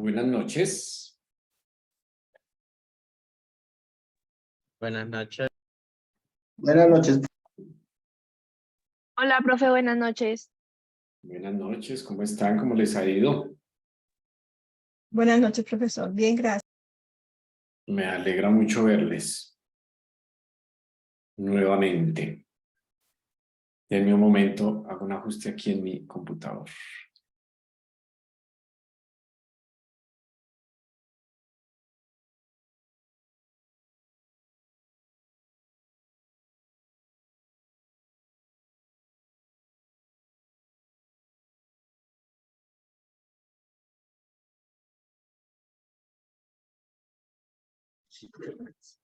Buenas noches. Buenas noches. Buenas noches. Hola, profe, buenas noches. Buenas noches, ¿cómo están? ¿Cómo les ha ido? Buenas noches, profesor. Bien, gracias. Me alegra mucho verles nuevamente. Denme un momento, hago un ajuste aquí en mi computador.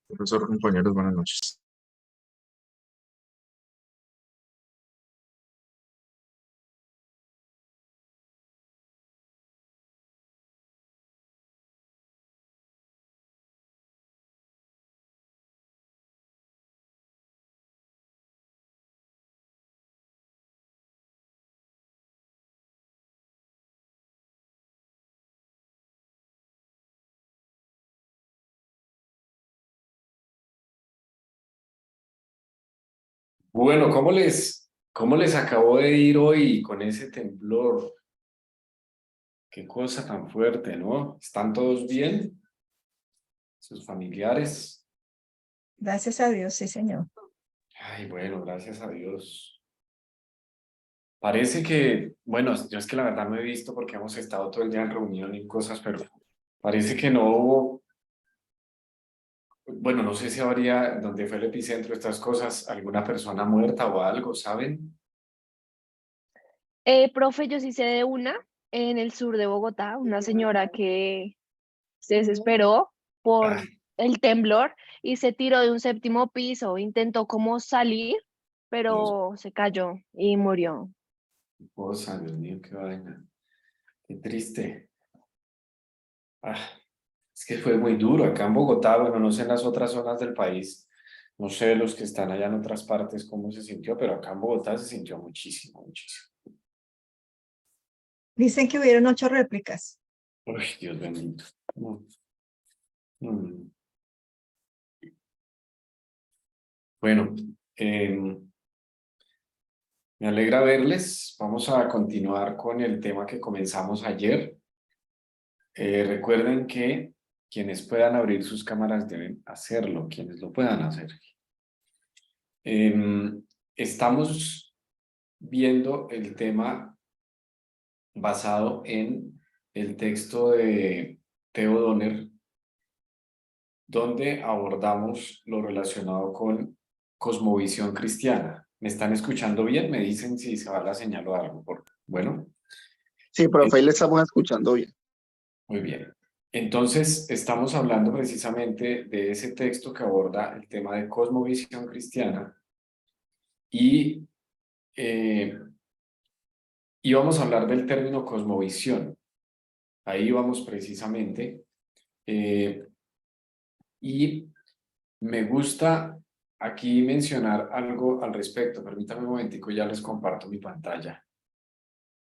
Profesor, compañeros, buenas noches. Bueno, ¿cómo les acabó de ir hoy con ese temblor? Qué cosa tan fuerte, ¿no? ¿Están todos bien? ¿Sus familiares? Gracias a Dios, sí, señor. Ay, bueno, gracias a Dios. Parece que, bueno, yo es que la verdad no he visto porque hemos estado todo el día en reunión y cosas, pero parece que no hubo, bueno, no sé si habría, donde fue el epicentro de estas cosas, alguna persona muerta o algo, ¿saben? Profe, yo sí sé de una en el sur de Bogotá, una señora que se desesperó Ah, por el temblor y se tiró de un séptimo piso, intentó como salir, Dios, pero se cayó y murió. qué cosa, Dios mío, qué vaina, qué triste. Ah, es que fue muy duro acá en Bogotá, bueno, no sé en las otras zonas del país, no sé los que están allá en otras partes cómo se sintió, pero acá en Bogotá se sintió muchísimo, muchísimo. Dicen que hubieron 8 réplicas. Uy, Dios bendito. Mm. Bueno, me alegra verles. Vamos a continuar con el tema que comenzamos ayer. Recuerden que quienes puedan abrir sus cámaras deben hacerlo, quienes lo puedan hacer. Estamos viendo el tema basado en el texto de Theo Donner, donde abordamos lo relacionado con cosmovisión cristiana. ¿Me están escuchando bien? Me dicen si se va la señal o algo. Bueno, Sí, profe, ahí le estamos escuchando bien. muy bien. Entonces, estamos hablando precisamente de ese texto que aborda el tema de cosmovisión cristiana y íbamos a hablar del término cosmovisión. Ahí vamos precisamente. Y me gusta aquí mencionar algo al respecto. Permítame un momentico, ya les comparto mi pantalla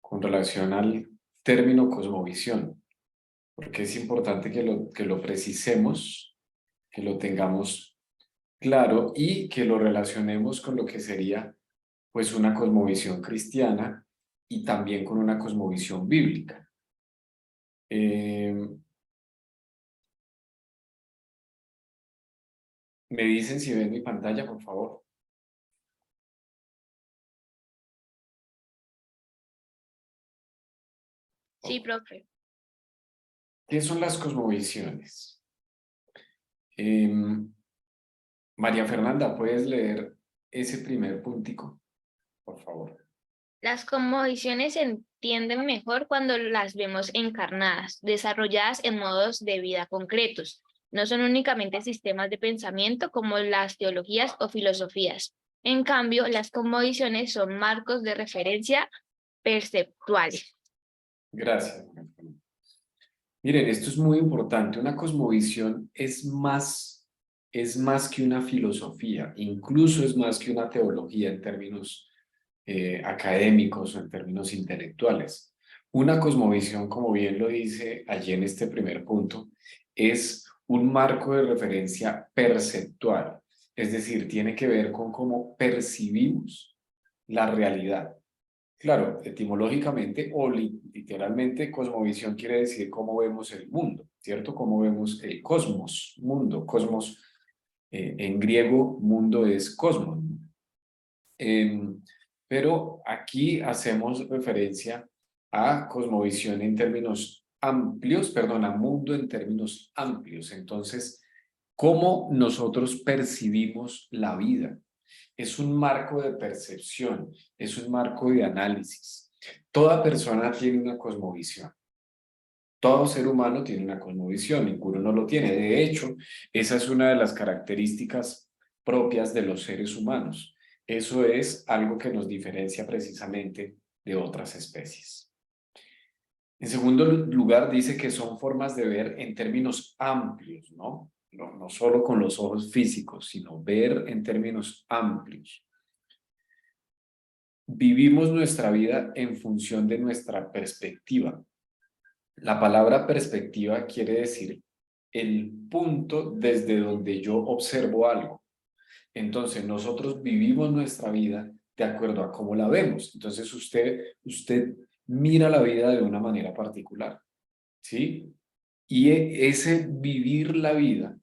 con relación al término cosmovisión, porque es importante que lo precisemos, que lo tengamos claro y que lo relacionemos con lo que sería pues una cosmovisión cristiana y también con una cosmovisión bíblica. ¿Me dicen si ven mi pantalla, por favor? Sí, profe. ¿Qué son las cosmovisiones? María Fernanda, ¿puedes leer ese primer puntico, por favor? Las cosmovisiones se entienden mejor cuando las vemos encarnadas, desarrolladas en modos de vida concretos. No son únicamente sistemas de pensamiento como las teologías o filosofías. En cambio, las cosmovisiones son marcos de referencia perceptuales. Gracias, María Fernanda. Miren, esto es muy importante. Una cosmovisión es más que una filosofía, incluso es más que una teología en términos académicos o en términos intelectuales. Una cosmovisión, como bien lo dice allí en este primer punto, es un marco de referencia perceptual, es decir, tiene que ver con cómo percibimos la realidad. Claro, etimológicamente o literalmente, cosmovisión quiere decir cómo vemos el mundo, ¿cierto? Cómo vemos el cosmos, mundo, cosmos, en griego, mundo es cosmos. Em, pero aquí hacemos referencia a cosmovisión en términos amplios, perdón, a mundo en términos amplios. Entonces, ¿cómo nosotros percibimos la vida? Es un marco de percepción, es un marco de análisis. Toda persona tiene una cosmovisión. Todo ser humano tiene una cosmovisión, ninguno no lo tiene. De hecho, esa es una de las características propias de los seres humanos. Eso es algo que nos diferencia precisamente de otras especies. En segundo lugar, dice que son formas de ver en términos amplios, ¿no? No solo con los ojos físicos, sino ver en términos amplios. Vivimos nuestra vida en función de nuestra perspectiva. La palabra perspectiva quiere decir el punto desde donde yo observo algo. Entonces, nosotros vivimos nuestra vida de acuerdo a cómo la vemos. Entonces, usted mira la vida de una manera particular, ¿sí? Y ese vivir la vida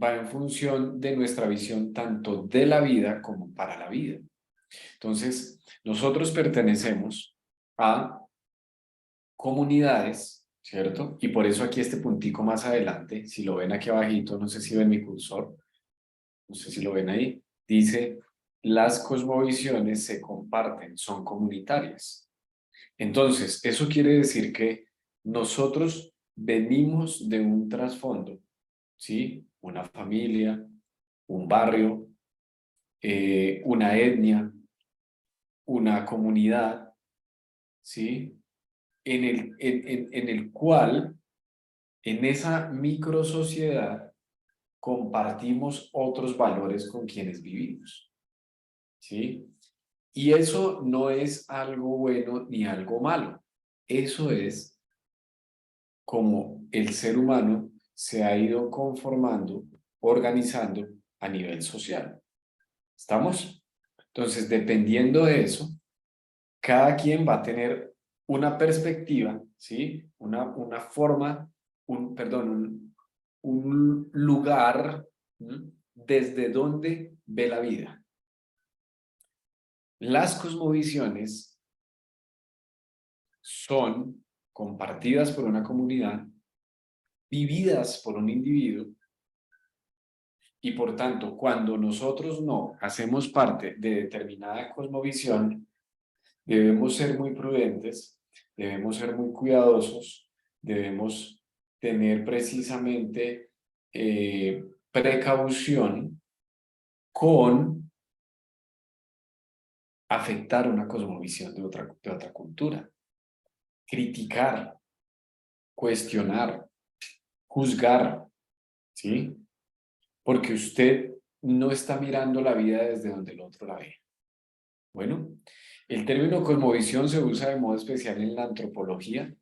va en función de nuestra visión tanto de la vida como para la vida. Entonces, nosotros pertenecemos a comunidades, ¿cierto? Y por eso aquí este puntico más adelante, si lo ven aquí abajito, no sé si ven mi cursor, no sé si lo ven ahí, dice, las cosmovisiones se comparten, son comunitarias. Entonces, eso quiere decir que nosotros venimos de un trasfondo, ¿sí? Una familia, un barrio, una etnia, una comunidad, ¿sí? En el cual, en esa micro sociedad, compartimos otros valores con quienes vivimos, ¿sí? Y eso no es algo bueno ni algo malo. Eso es como el ser humano se ha ido conformando, organizando a nivel social. ¿Estamos? Entonces, dependiendo de eso, cada quien va a tener una perspectiva, ¿sí? Una forma, un lugar, ¿m? Desde donde ve la vida. Las cosmovisiones son compartidas por una comunidad, vividas por un individuo, y por tanto, cuando nosotros no hacemos parte de determinada cosmovisión, debemos ser muy prudentes, debemos ser muy cuidadosos, debemos tener precisamente precaución con afectar una cosmovisión de otra cultura, criticar, cuestionar, juzgar, ¿sí? Porque usted no está mirando la vida desde donde el otro la ve. Bueno, el término cosmovisión se usa de modo especial en la antropología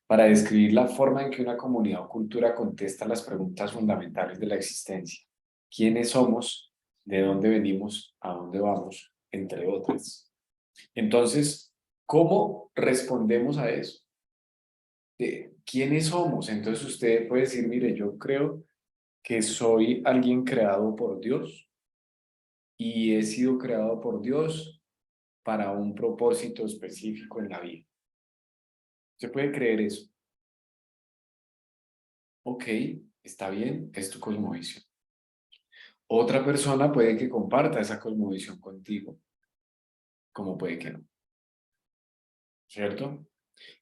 para describir la forma en que una comunidad o cultura contesta las preguntas fundamentales de la existencia. ¿Quiénes somos? ¿De dónde venimos? ¿A dónde vamos? Entre otras. Entonces, ¿cómo respondemos a eso? ¿Quiénes somos? Entonces usted puede decir, mire, yo creo que soy alguien creado por Dios y he sido creado por Dios para un propósito específico en la vida. ¿Se puede creer eso? Ok, está bien, es tu cosmovisión. Otra persona puede que comparta esa cosmovisión contigo, como puede que no. ¿Cierto?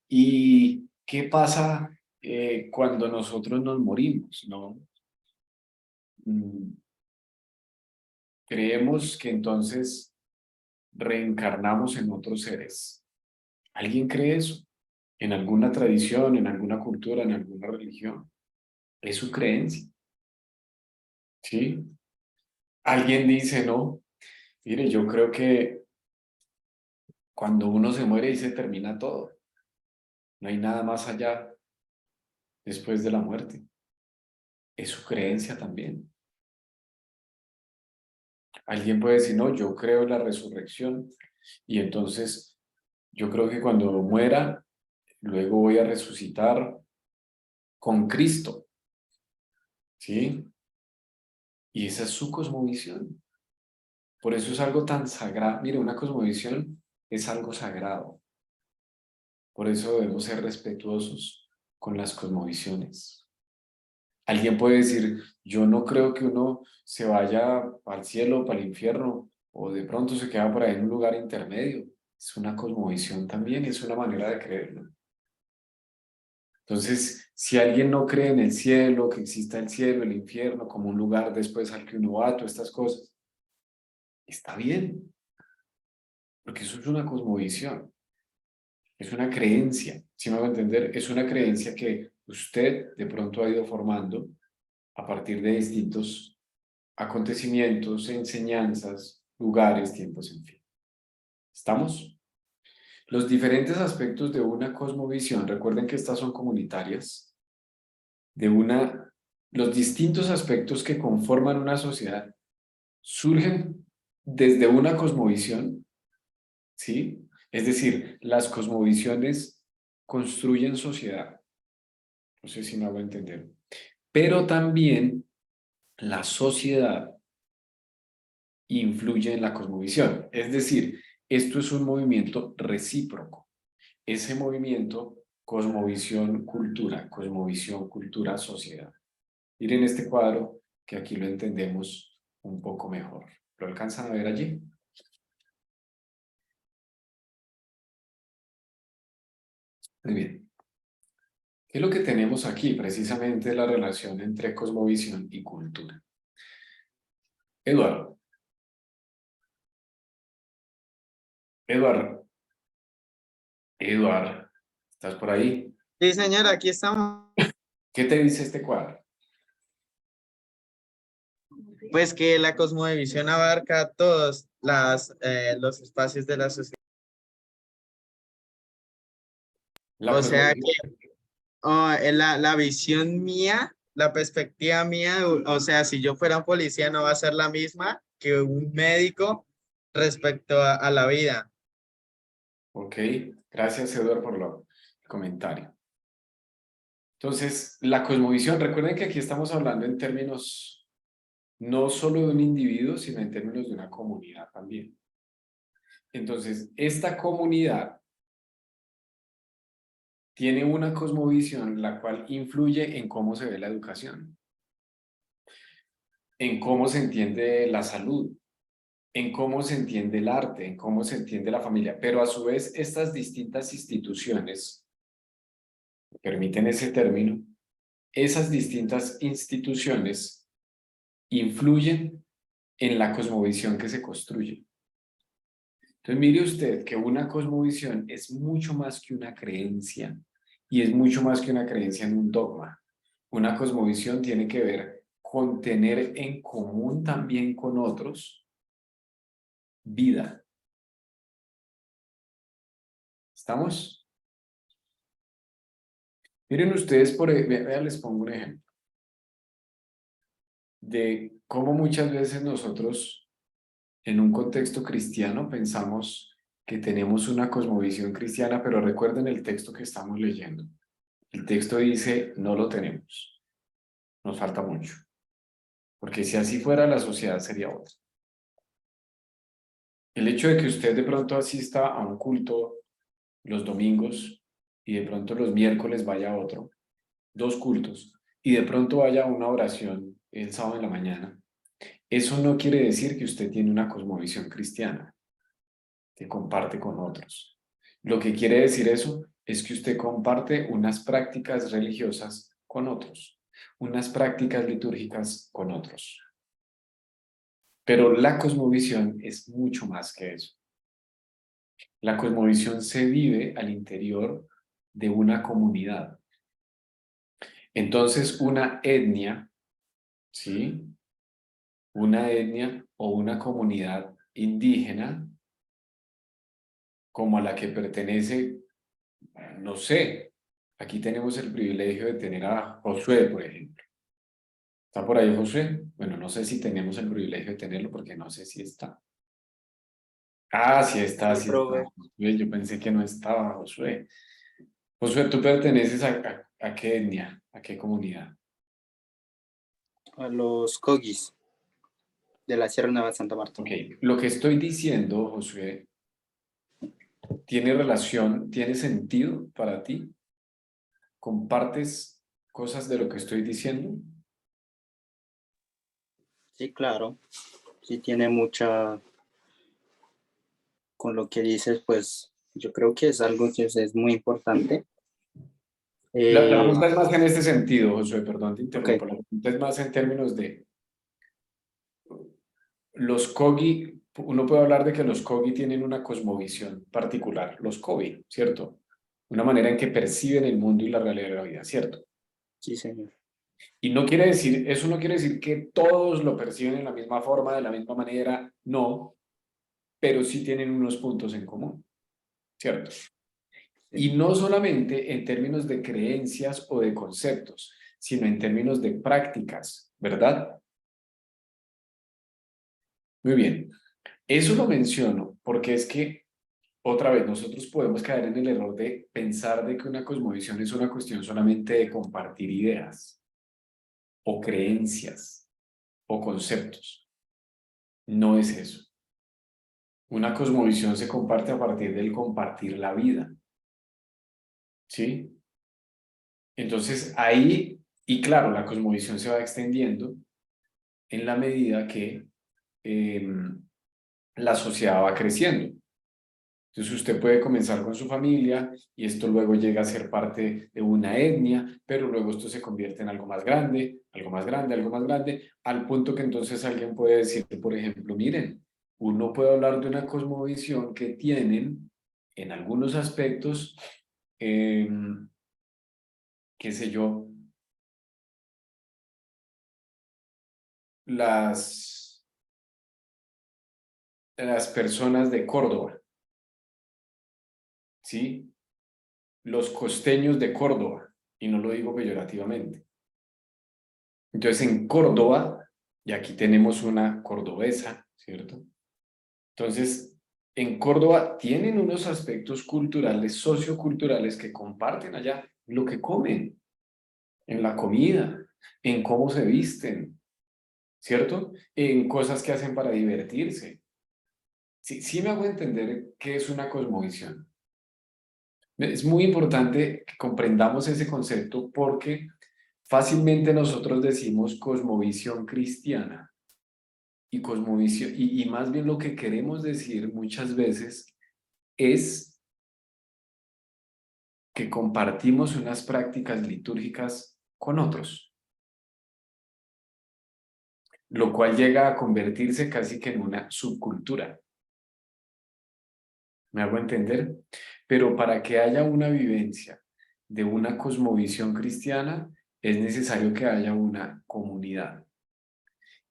¿Y qué pasa cuando nosotros nos morimos? ¿No? Creemos que entonces reencarnamos en otros seres. ¿Alguien cree eso? ¿En alguna tradición, en alguna cultura, en alguna religión? Es su creencia. ¿Sí? Alguien dice, no, mire, yo creo que cuando uno se muere y se termina todo. No hay nada más allá después de la muerte. Es su creencia también. Alguien puede decir, no, yo creo en la resurrección y entonces yo creo que cuando muera, luego voy a resucitar con Cristo, ¿sí? Y esa es su cosmovisión. Por eso es algo tan sagrado. Mire, una cosmovisión es algo sagrado. Por eso debemos ser respetuosos con las cosmovisiones. Alguien puede decir, yo no creo que uno se vaya al cielo o para el infierno, o de pronto se queda por ahí en un lugar intermedio. Es una cosmovisión también y es una manera de creerlo. Entonces, si alguien no cree en el cielo, que exista el cielo, el infierno, como un lugar después al que uno va, todas estas cosas, está bien, porque eso es una cosmovisión, es una creencia, si me va a entender, es una creencia que usted de pronto ha ido formando a partir de distintos acontecimientos, enseñanzas, lugares, tiempos, en fin. ¿Estamos? Los diferentes aspectos de una cosmovisión, recuerden que estas son comunitarias, los distintos aspectos que conforman una sociedad surgen desde una cosmovisión, ¿sí? Es decir, las cosmovisiones construyen sociedad. No sé si me hago entender. Pero también la sociedad influye en la cosmovisión. Es decir, esto es un movimiento recíproco. Ese movimiento, cosmovisión, cultura, sociedad. Miren este cuadro que aquí lo entendemos un poco mejor. ¿Lo alcanzan a ver allí? Muy bien. ¿Qué es lo que tenemos aquí? Precisamente la relación entre cosmovisión y cultura. Eduardo. Eduardo. Eduardo. ¿Estás por ahí? Sí, señor, aquí estamos. ¿Qué te dice este cuadro? Pues que la cosmovisión abarca todos los espacios de la sociedad. La O sea cosmovisión. que la visión mía, la perspectiva mía, o sea, si yo fuera un policía no va a ser la misma que un médico respecto a la vida. Ok, gracias Eduardo por el comentario. Entonces, la cosmovisión, recuerden que aquí estamos hablando en términos no solo de un individuo, sino en términos de una comunidad también. Entonces, esta comunidad tiene una cosmovisión la cual influye en cómo se ve la educación, en cómo se entiende la salud, en cómo se entiende el arte, en cómo se entiende la familia, pero a su vez estas distintas instituciones, permiten ese término, esas distintas instituciones influyen en la cosmovisión que se construye. Entonces mire usted que una cosmovisión es mucho más que una creencia y es mucho más que una creencia en un dogma. Una cosmovisión tiene que ver con tener en común también con otros vida. ¿Estamos? Miren ustedes, vean, les pongo un ejemplo de cómo muchas veces nosotros en un contexto cristiano pensamos que tenemos una cosmovisión cristiana, pero recuerden el texto que estamos leyendo. El texto dice, no lo tenemos, nos falta mucho, porque si así fuera la sociedad sería otra. El hecho de que usted de pronto asista a un culto los domingos y de pronto los miércoles vaya a otro, 2 cultos, y de pronto vaya a una oración el sábado en la mañana, eso no quiere decir que usted tiene una cosmovisión cristiana que comparte con otros. Lo que quiere decir eso es que usted comparte unas prácticas religiosas con otros, unas prácticas litúrgicas con otros. Pero la cosmovisión es mucho más que eso. La cosmovisión se vive al interior de una comunidad. Entonces, una etnia, ¿sí? Una etnia o una comunidad indígena como a la que pertenece, no sé, Aquí tenemos el privilegio de tener a Josué, por ejemplo. ¿Está por ahí Josué? Bueno, no sé si tenemos el privilegio de tenerlo porque no sé si está. Ah, sí está, Sí, sí está. profe. Josué, yo pensé que no estaba Josué. Josué, ¿tú perteneces a qué etnia? ¿A qué comunidad? A los Cogis de la Sierra Nueva de Santa Marta. Ok, lo que estoy diciendo, Josué, ¿tiene relación, tiene sentido para ti? ¿Compartes cosas de lo que estoy diciendo? Sí, claro. Sí tiene mucha, con lo que dices, pues yo creo que es algo que es muy importante. La Eh, pregunta es más en este sentido, Josué, perdón, te ok, interrumpo. La pregunta es más en términos de los Kogi, uno puede hablar de que los Kogi tienen una cosmovisión particular, los Kogi, ¿cierto? Una manera en que perciben el mundo y la realidad de la vida, ¿cierto? sí, señor. Y no quiere decir, eso no quiere decir que todos lo perciben de la misma forma, de la misma manera, no, pero sí tienen unos puntos en común, ¿cierto? Y no solamente en términos de creencias o de conceptos, sino en términos de prácticas, ¿verdad? Muy bien. Eso lo menciono porque es que, otra vez, nosotros podemos caer en el error de pensar de que una cosmovisión es una cuestión solamente de compartir ideas o creencias o conceptos. No es eso. Una cosmovisión se comparte a partir del compartir la vida. ¿Sí? Entonces ahí, y claro, la cosmovisión se va extendiendo en la medida que la sociedad va creciendo. Entonces usted puede comenzar con su familia y esto luego llega a ser parte de una etnia, pero luego esto se convierte en algo más grande, algo más grande, algo más grande, al punto que entonces alguien puede decir, por ejemplo, miren, uno puede hablar de una cosmovisión que tienen en algunos aspectos, qué sé yo, las personas de Córdoba, ¿sí? Los costeños de Córdoba, y no lo digo peyorativamente. Entonces en Córdoba, y aquí tenemos una cordobesa, ¿cierto? Entonces, en Córdoba tienen unos aspectos culturales, socioculturales que comparten allá, lo que comen, en la comida, en cómo se visten, ¿cierto? En cosas que hacen para divertirse. Sí, sí me hago entender qué es una cosmovisión. Es muy importante que comprendamos ese concepto porque fácilmente nosotros decimos cosmovisión cristiana y cosmovisión, y más bien lo que queremos decir muchas veces es que compartimos unas prácticas litúrgicas con otros, lo cual llega a convertirse casi que en una subcultura. ¿Me hago entender? Pero para que haya una vivencia de una cosmovisión cristiana, es necesario que haya una comunidad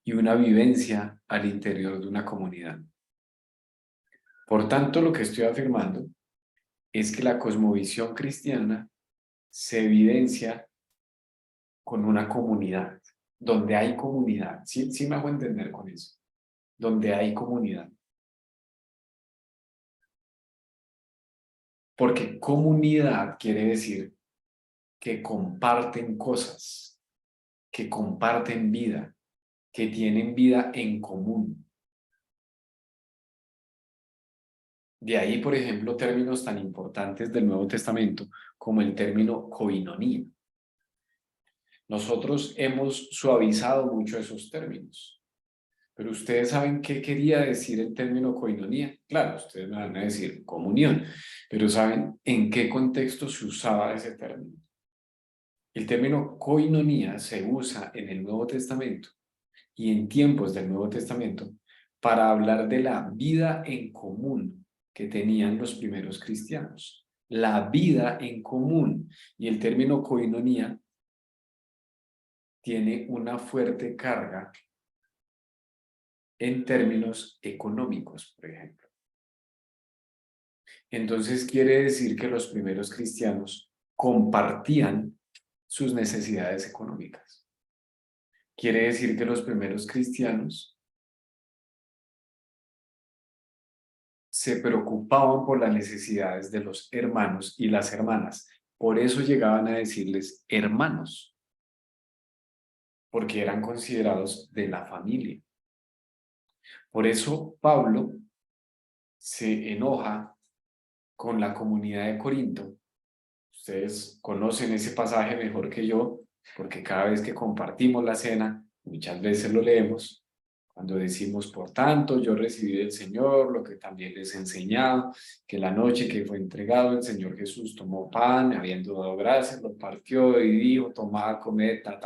y una vivencia al interior de una comunidad. Por tanto, lo que estoy afirmando es que la cosmovisión cristiana se evidencia con una comunidad, donde hay comunidad. Sí, sí me hago entender con eso. Donde hay comunidad. Porque comunidad quiere decir que comparten cosas, que comparten vida, que tienen vida en común. De ahí, por ejemplo, términos tan importantes del Nuevo Testamento como el término koinonía. Nosotros hemos suavizado mucho esos términos. Pero ustedes saben qué quería decir el término koinonía. Claro, ustedes me van a decir comunión, pero ¿saben en qué contexto se usaba ese término? El término koinonía se usa en el Nuevo Testamento y en tiempos del Nuevo Testamento para hablar de la vida en común que tenían los primeros cristianos. La vida en común. Y el término koinonía tiene una fuerte carga en términos económicos, por ejemplo. Entonces quiere decir que los primeros cristianos compartían sus necesidades económicas. Quiere decir que los primeros cristianos se preocupaban por las necesidades de los hermanos y las hermanas. Por eso llegaban a decirles hermanos, porque eran considerados de la familia. Por eso Pablo se enoja con la comunidad de Corinto. Ustedes conocen ese pasaje mejor que yo, porque cada vez que compartimos la cena, muchas veces lo leemos, cuando decimos, por tanto, yo recibí del Señor lo que también les he enseñado, que la noche que fue entregado el Señor Jesús tomó pan, habiendo dado gracias, lo partió y dijo, tomad, comed, ta.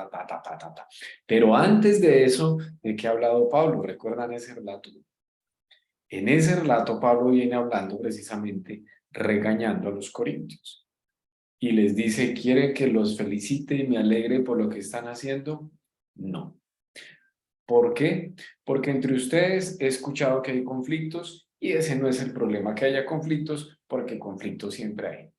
Pero antes de eso, ¿de qué ha hablado Pablo? ¿Recuerdan ese relato? En ese relato Pablo viene hablando precisamente regañando a los corintios y les dice, ¿quieren que los felicite y me alegre por lo que están haciendo? No. ¿Por qué? Porque entre ustedes he escuchado que hay conflictos y ese no es el problema, que haya conflictos, porque conflictos siempre hay.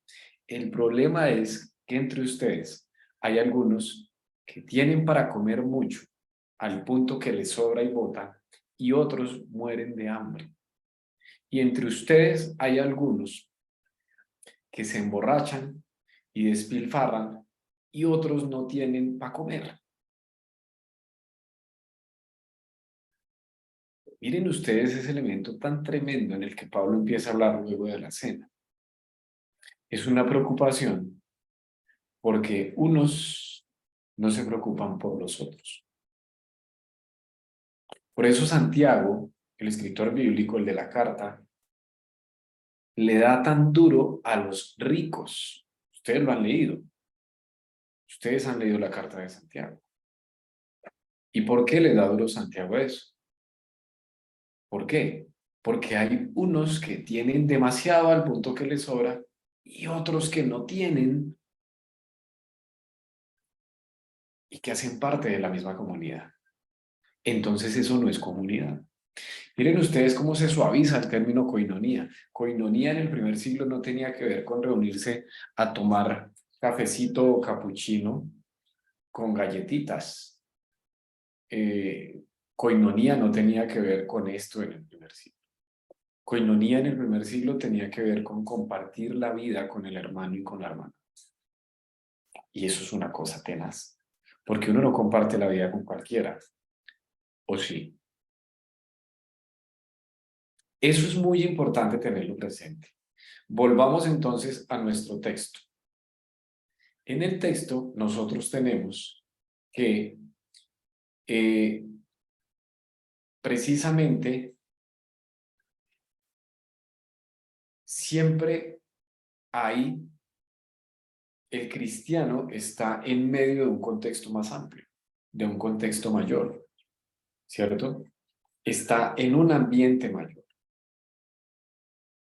El problema es que entre ustedes hay algunos que tienen para comer mucho al punto que les sobra y bota y otros mueren de hambre. Y entre ustedes hay algunos que se emborrachan y despilfarran y otros no tienen para comer. Miren ustedes ese elemento tan tremendo en el que Pablo empieza a hablar luego de la cena. Es una preocupación porque unos no se preocupan por los otros. Por eso Santiago, el escritor bíblico, el de la carta, le da tan duro a los ricos. Ustedes lo han leído. Ustedes han leído la carta de Santiago. ¿Y por qué le da duro Santiago a eso? ¿Por qué? Porque hay unos que tienen demasiado al punto que les sobra y otros que no tienen y que hacen parte de la misma comunidad. Entonces eso no es comunidad. Miren ustedes cómo se suaviza el término coinonía. Coinonía en el primer siglo no tenía que ver con reunirse a tomar cafecito o capuchino con galletitas. Coinonía no tenía que ver con esto en el primer siglo. Coinonía en el primer siglo tenía que ver con compartir la vida con el hermano y con la hermana. Y eso es una cosa tenaz, porque uno no comparte la vida con cualquiera. ¿O sí? Eso es muy importante tenerlo presente. Volvamos entonces a nuestro texto. En el texto nosotros tenemos que precisamente siempre hay, el cristiano está en medio de un contexto más amplio, de un contexto mayor, ¿cierto? Está en un ambiente mayor.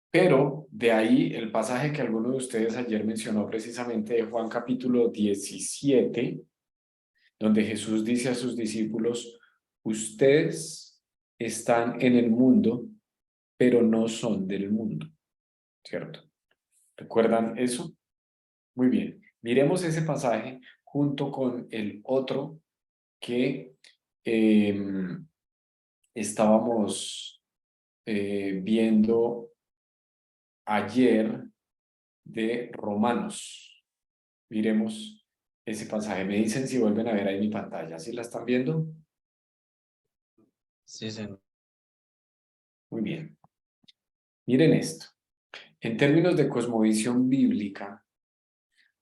Pero de ahí el pasaje que alguno de ustedes ayer mencionó precisamente de Juan capítulo 17, donde Jesús dice a sus discípulos, ustedes están en el mundo, pero no son del mundo, ¿cierto? ¿Recuerdan eso? Muy bien. Miremos ese pasaje junto con el otro que estábamos viendo ayer de Romanos. Miremos ese pasaje. Me dicen si vuelven a ver ahí mi pantalla. ¿Sí la están viendo? Sí, señor. Muy bien. Miren esto. En términos de cosmovisión bíblica,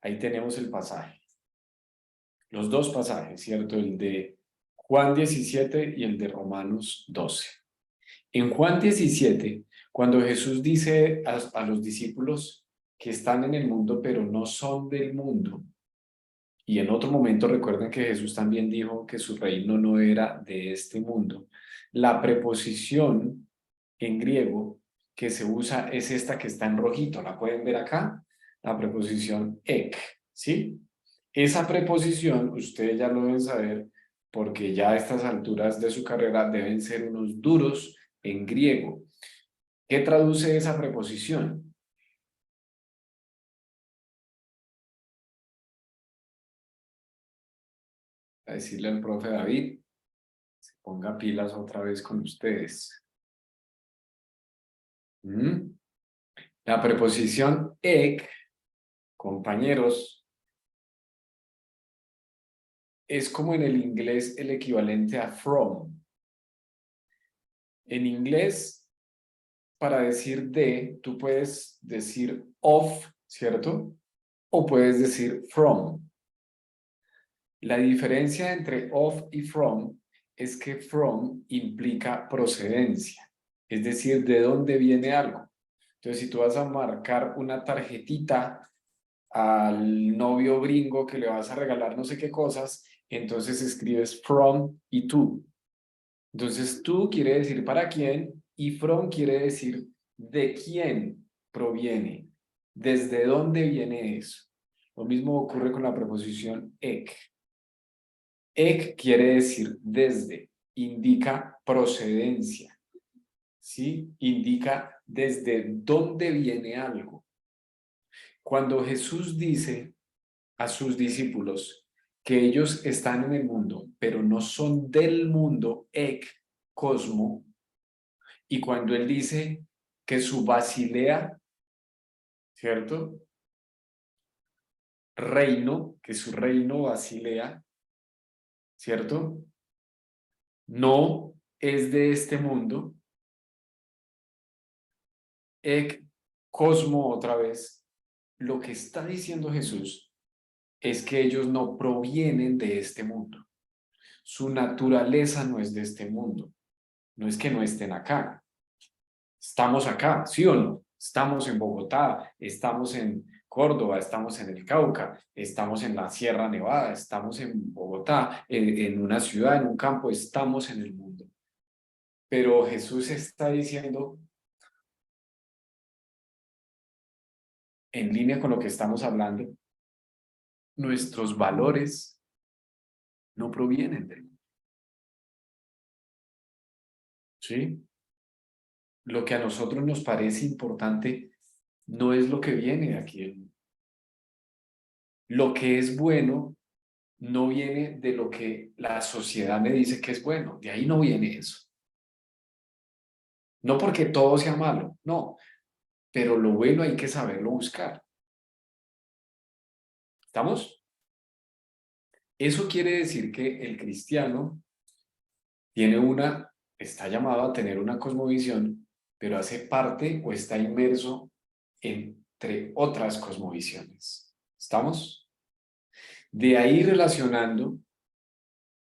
ahí tenemos el pasaje. Los dos pasajes, ¿cierto? El de Juan 17 y el de Romanos 12. En Juan 17, cuando Jesús dice a los discípulos que están en el mundo, pero no son del mundo, y en otro momento recuerden que Jesús también dijo que su reino no era de este mundo, la preposición en griego que se usa es esta que está en rojito, ¿la pueden ver acá? La preposición ek, ¿sí? Esa preposición ustedes ya lo deben saber porque ya a estas alturas de su carrera deben ser unos duros en griego. ¿Qué traduce esa preposición? a decirle al profe David, se ponga pilas otra vez con ustedes. La preposición ek, compañeros, es como en el inglés el equivalente a from. En inglés, para decir de, tú puedes decir of, ¿cierto? O puedes decir from. La diferencia entre of y from es que from implica procedencia, es decir, de dónde viene algo. Entonces, si tú vas a marcar una tarjetita al novio gringo que le vas a regalar no sé qué cosas, entonces escribes from y to. Entonces, to quiere decir para quién y from quiere decir de quién proviene, desde dónde viene eso. Lo mismo ocurre con la preposición ek. Ek quiere decir desde, indica procedencia, ¿sí? Indica desde dónde viene algo. Cuando Jesús dice a sus discípulos que ellos están en el mundo, pero no son del mundo, ek, cosmo, y cuando él dice que su Basilea, ¿cierto? Reino, que su reino Basilea, ¿cierto? No es de este mundo. Ek, cosmo otra vez. Lo que está diciendo Jesús es que ellos no provienen de este mundo. Su naturaleza no es de este mundo. No es que no estén acá. Estamos acá, ¿sí o no? Estamos en Bogotá, estamos en Córdoba, estamos en el Cauca, estamos en la Sierra Nevada, estamos en Bogotá, en una ciudad, en un campo, estamos en el mundo. Pero Jesús está diciendo, en línea con lo que estamos hablando, nuestros valores no provienen del mundo. ¿Sí? Lo que a nosotros nos parece importante no es lo que viene de aquí. Lo que es bueno no viene de lo que la sociedad me dice que es bueno. De ahí no viene eso. No porque todo sea malo, no. Pero lo bueno hay que saberlo buscar. ¿Estamos? Eso quiere decir que el cristiano está llamado a tener una cosmovisión, pero hace parte o está inmerso entre otras cosmovisiones. ¿Estamos? De ahí relacionando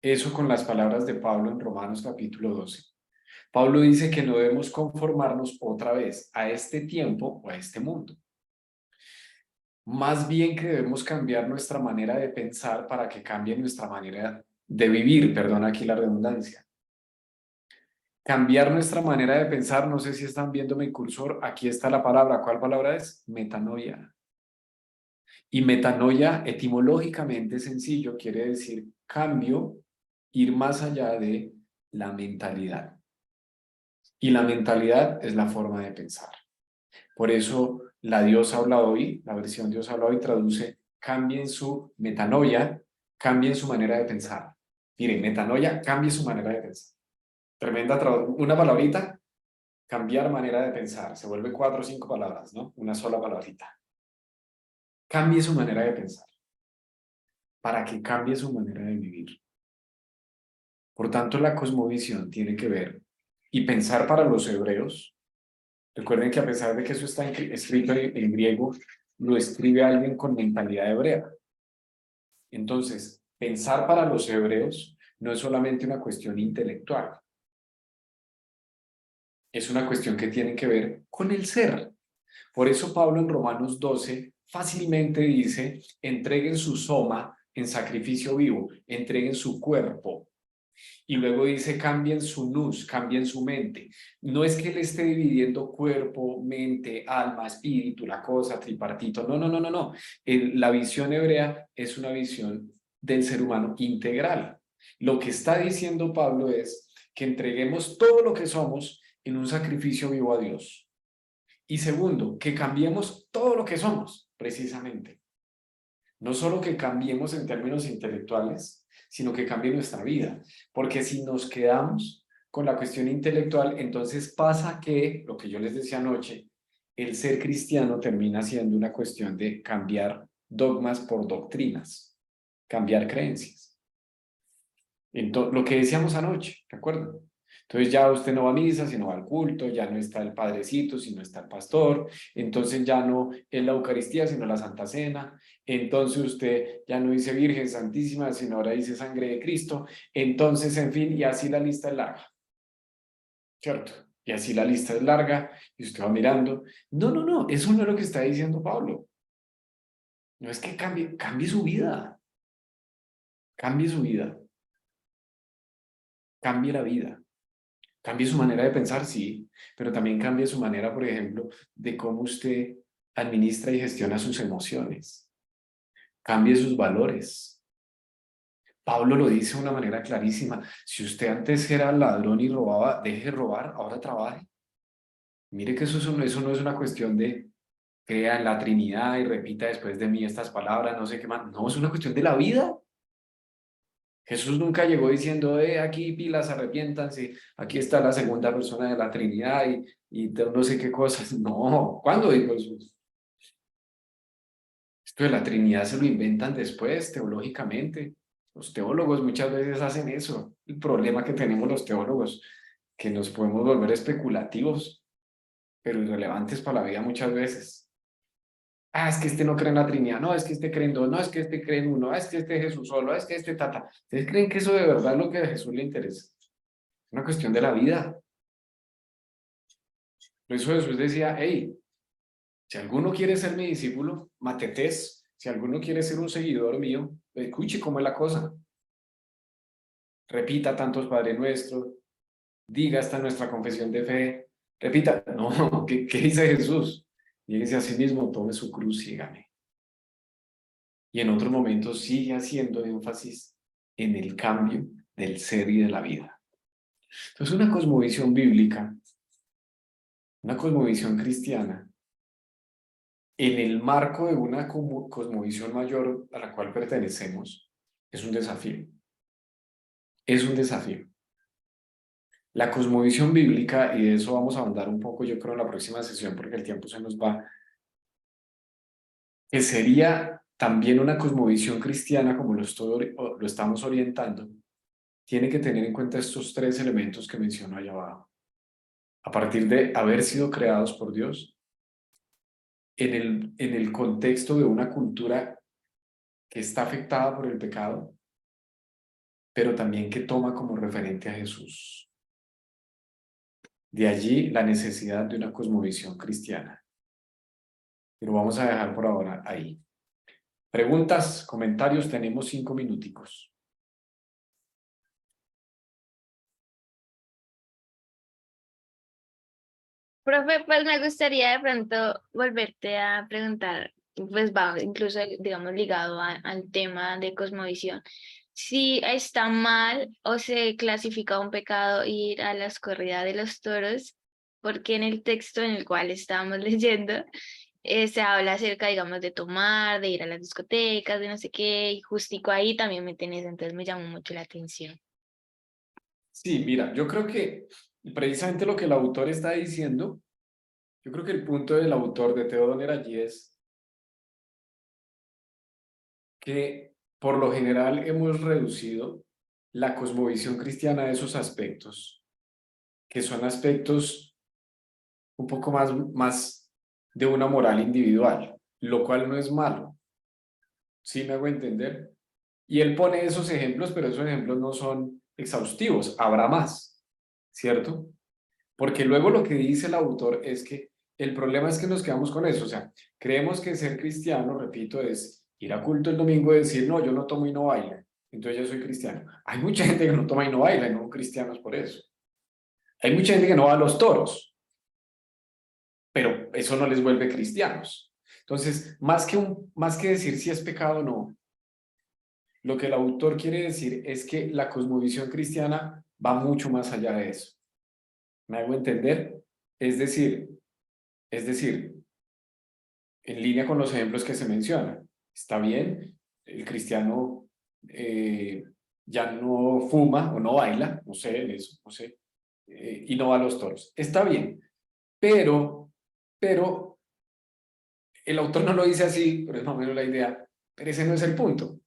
eso con las palabras de Pablo en Romanos capítulo 12. Pablo dice que no debemos conformarnos otra vez a este tiempo o a este mundo. Más bien que debemos cambiar nuestra manera de pensar para que cambie nuestra manera de vivir, perdón aquí la redundancia. Cambiar nuestra manera de pensar, no sé si están viendo mi cursor, aquí está la palabra, ¿cuál palabra es? Metanoia. Y metanoia etimológicamente sencillo quiere decir cambio, ir más allá de la mentalidad. Y la mentalidad es la forma de pensar. Por eso la Dios habla hoy, la versión Dios habla hoy traduce cambien su metanoia, cambien su manera de pensar. Miren, metanoia, cambie su manera de pensar. Tremenda traducción. Una palabrita, cambiar manera de pensar. Se vuelve 4 o 5 palabras, ¿no? Una sola palabrita. Cambie su manera de pensar. Para que cambie su manera de vivir. Por tanto, la cosmovisión tiene que ver y pensar para los hebreos. Recuerden que a pesar de que eso está escrito en griego, lo escribe alguien con mentalidad hebrea. Entonces, pensar para los hebreos no es solamente una cuestión intelectual. Es una cuestión que tiene que ver con el ser. Por eso Pablo en Romanos 12 fácilmente dice, entreguen su soma en sacrificio vivo, entreguen su cuerpo. Y luego dice, cambien su nous, cambien su mente. No es que él esté dividiendo cuerpo, mente, alma, espíritu, la cosa, tripartito. No. La visión hebrea es una visión del ser humano integral. Lo que está diciendo Pablo es que entreguemos todo lo que somos en un sacrificio vivo a Dios. Y segundo, que cambiemos todo lo que somos, precisamente. No solo que cambiemos en términos intelectuales, sino que cambie nuestra vida. Porque si nos quedamos con la cuestión intelectual, entonces pasa que, lo que yo les decía anoche, el ser cristiano termina siendo una cuestión de cambiar dogmas por doctrinas, cambiar creencias. Entonces, lo que decíamos anoche, ¿de acuerdo? Entonces ya usted no va a misa, sino va al culto, ya no está el padrecito, sino está el pastor, entonces ya no es la Eucaristía, sino la Santa Cena, entonces usted ya no dice Virgen Santísima, sino ahora dice Sangre de Cristo, entonces, en fin, y así la lista es larga, ¿cierto? Y así la lista es larga, y usted va mirando. No, eso no es lo que está diciendo Pablo. No es que cambie su vida, cambie su vida, cambie la vida. Cambie su manera de pensar, sí, pero también cambie su manera, por ejemplo, de cómo usted administra y gestiona sus emociones. Cambie sus valores. Pablo lo dice de una manera clarísima. Si usted antes era ladrón y robaba, deje de robar, ahora trabaje. Mire que eso no es una cuestión de crea en la Trinidad y repita después de mí estas palabras, no sé qué más. No, es una cuestión de la vida. Jesús nunca llegó diciendo, aquí pilas, arrepiéntanse, aquí está la segunda persona de la Trinidad y no sé qué cosas. No, ¿cuándo dijo Jesús? Esto de la Trinidad se lo inventan después, teológicamente. Los teólogos muchas veces hacen eso. El problema que tenemos los teólogos, que nos podemos volver especulativos, pero irrelevantes para la vida muchas veces. Ah, es que este no cree en la Trinidad, no, es que este cree en dos, no, es que este cree en uno, es que este Jesús solo, es que este tata. ¿Ustedes creen que eso de verdad es lo que a Jesús le interesa? Es una cuestión de la vida. Por eso Jesús decía, hey, si alguno quiere ser mi discípulo, matetés, si alguno quiere ser un seguidor mío, escuche cómo es la cosa. Repita tantos Padre Nuestro, diga esta nuestra confesión de fe, repita, no, ¿qué dice Jesús? Dígase a sí mismo, tome su cruz, sígame. Y en otros momentos sigue haciendo énfasis en el cambio del ser y de la vida. Entonces, una cosmovisión bíblica, una cosmovisión cristiana, en el marco de una cosmovisión mayor a la cual pertenecemos, es un desafío. Es un desafío. La cosmovisión bíblica, y de eso vamos a ahondar un poco, yo creo, en la próxima sesión, porque el tiempo se nos va, que sería también una cosmovisión cristiana, como lo estamos orientando, tiene que tener en cuenta estos tres elementos que menciono allá abajo. A partir de haber sido creados por Dios, en el contexto de una cultura que está afectada por el pecado, pero también que toma como referente a Jesús. De allí la necesidad de una cosmovisión cristiana. Y lo vamos a dejar por ahora ahí. Preguntas, comentarios, tenemos 5 minuticos. Profe, pues me gustaría de pronto volverte a preguntar, pues va incluso, digamos, ligado al tema de cosmovisión. Si está mal o se clasifica un pecado ir a las corridas de los toros, porque en el texto en el cual estábamos leyendo se habla acerca, digamos, de tomar, de ir a las discotecas, de no sé qué, y justico ahí también me tenés, entonces me llamó mucho la atención. Sí, mira, yo creo que precisamente lo que el autor está diciendo, yo creo que el punto del autor de Theo Donner allí es que por lo general hemos reducido la cosmovisión cristiana a esos aspectos, que son aspectos un poco más de una moral individual, lo cual no es malo. ¿Sí me hago entender? Y él pone esos ejemplos, pero esos ejemplos no son exhaustivos, habrá más, ¿cierto? Porque luego lo que dice el autor es que el problema es que nos quedamos con eso, o sea, creemos que ser cristiano, repito, es ir a culto el domingo y decir, no, yo no tomo y no bailo, entonces yo soy cristiano. Hay mucha gente que no toma y no baila y no son cristianos por eso. Hay mucha gente que no va a los toros, pero eso no les vuelve cristianos. Entonces, más que decir si es pecado o no, lo que el autor quiere decir es que la cosmovisión cristiana va mucho más allá de eso. ¿Me hago entender? Es decir, en línea con los ejemplos que se mencionan, está bien, el cristiano ya no fuma o no baila, no sé, en eso, no sé, y no va a los toros. Está bien, pero el autor no lo dice así, pero es más o menos la idea, pero ese no es el punto.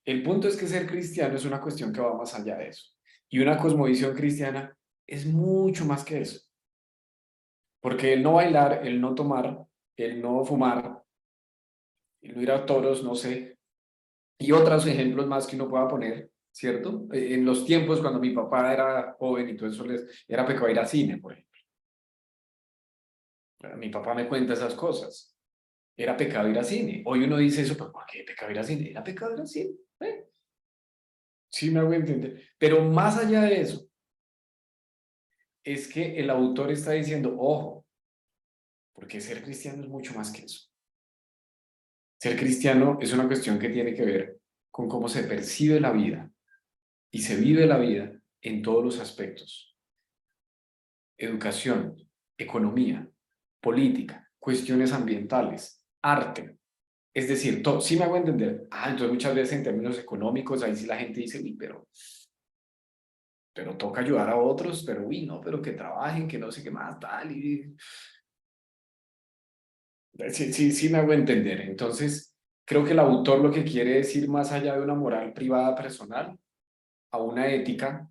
El punto es que ser cristiano es una cuestión que va más allá de eso. Y una cosmovisión cristiana es mucho más que eso. Porque el no bailar, el no tomar, el no fumar, el no ir a toros, no sé, y otros ejemplos más que uno pueda poner, ¿cierto? En los tiempos cuando mi papá era joven y todo eso era pecado ir a cine, por ejemplo. Mi papá me cuenta esas cosas. Era pecado ir a cine. Hoy uno dice eso, pero ¿por qué pecado ir a cine? Era pecado ir a cine. Sí, me hago entender. Pero más allá de eso, es que el autor está diciendo, ojo, porque ser cristiano es mucho más que eso. Ser cristiano es una cuestión que tiene que ver con cómo se percibe la vida y se vive la vida en todos los aspectos. Educación, economía, política, cuestiones ambientales, arte. Es decir, todo, sí me hago entender. Entonces muchas veces en términos económicos, ahí sí la gente dice, uy, pero toca ayudar a otros, pero uy, no, pero que trabajen, que no sé qué más, tal, y... Sí me hago entender. Entonces, creo que el autor lo que quiere decir más allá de una moral privada personal, a una ética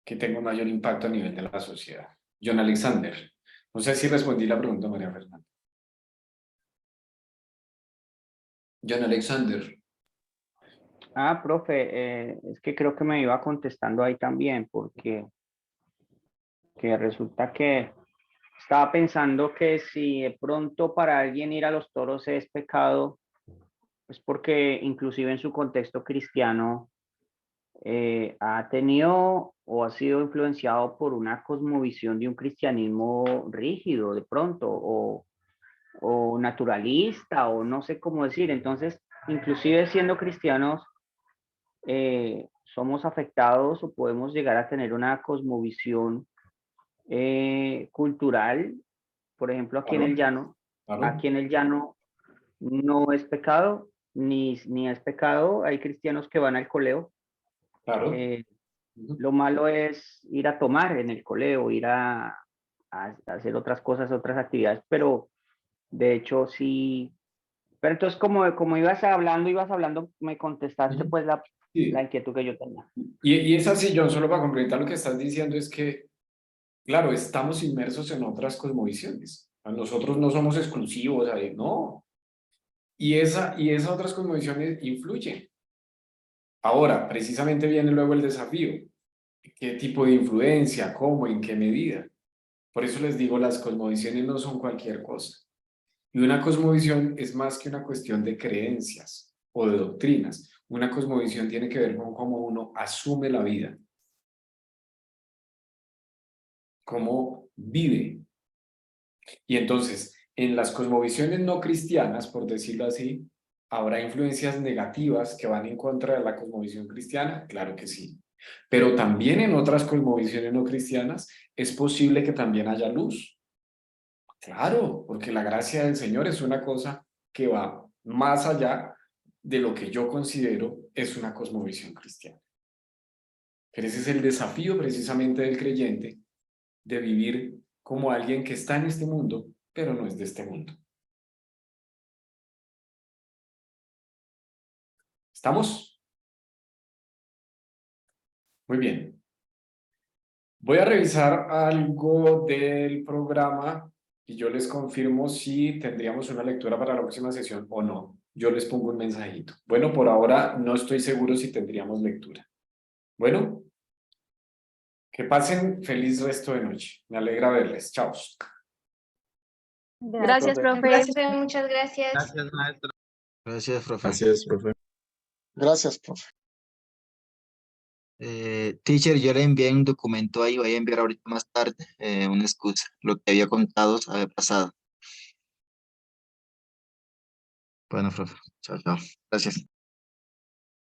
que tenga un mayor impacto a nivel de la sociedad. John Alexander. No sé si respondí la pregunta, María Fernanda. John Alexander. Profe, es que creo que me iba contestando ahí también, porque resulta que estaba pensando que si de pronto para alguien ir a los toros es pecado, es porque inclusive en su contexto cristiano ha tenido o ha sido influenciado por una cosmovisión de un cristianismo rígido de pronto, o naturalista, o no sé cómo decir. Entonces, inclusive siendo cristianos, somos afectados o podemos llegar a tener una cosmovisión cultural. Por ejemplo, aquí en el llano, Claro, no es pecado, ni es pecado. Hay cristianos que van al coleo. claro. Lo malo es ir a tomar en el coleo, ir a hacer otras cosas, otras actividades, pero de hecho sí. Pero entonces, como ibas hablando, me contestaste pues la Sí. inquietud que yo tenía. Y es así, John, solo para complementar lo que estás diciendo es que, claro, estamos inmersos en otras cosmovisiones. Nosotros no somos exclusivos, no. Y esas otras cosmovisiones influyen. Ahora, precisamente viene luego el desafío. ¿Qué tipo de influencia? ¿Cómo? ¿En qué medida? Por eso les digo, las cosmovisiones no son cualquier cosa. Y una cosmovisión es más que una cuestión de creencias o de doctrinas. Una cosmovisión tiene que ver con cómo uno asume la vida, cómo vive. Y entonces, en las cosmovisiones no cristianas, por decirlo así, ¿habrá influencias negativas que van en contra de la cosmovisión cristiana? Claro que sí. Pero también en otras cosmovisiones no cristianas es posible que también haya luz. Claro, porque la gracia del Señor es una cosa que va más allá de lo que yo considero es una cosmovisión cristiana. Pero ese es el desafío precisamente del creyente, de vivir como alguien que está en este mundo, pero no es de este mundo. ¿Estamos? Muy bien. Voy a revisar algo del programa y yo les confirmo si tendríamos una lectura para la próxima sesión o no. Yo les pongo un mensajito. Bueno, por ahora no estoy seguro si tendríamos lectura. Bueno, que pasen feliz resto de noche. Me alegra verles. Chao. Gracias, profe. Gracias. Muchas gracias. Gracias, maestro. Gracias, profe. Gracias, profe. Gracias, profe. Teacher, yo le envié un documento ahí, voy a enviar ahorita más tarde una excusa, lo que había contado había pasado. Bueno, profe, chao, chao. Gracias.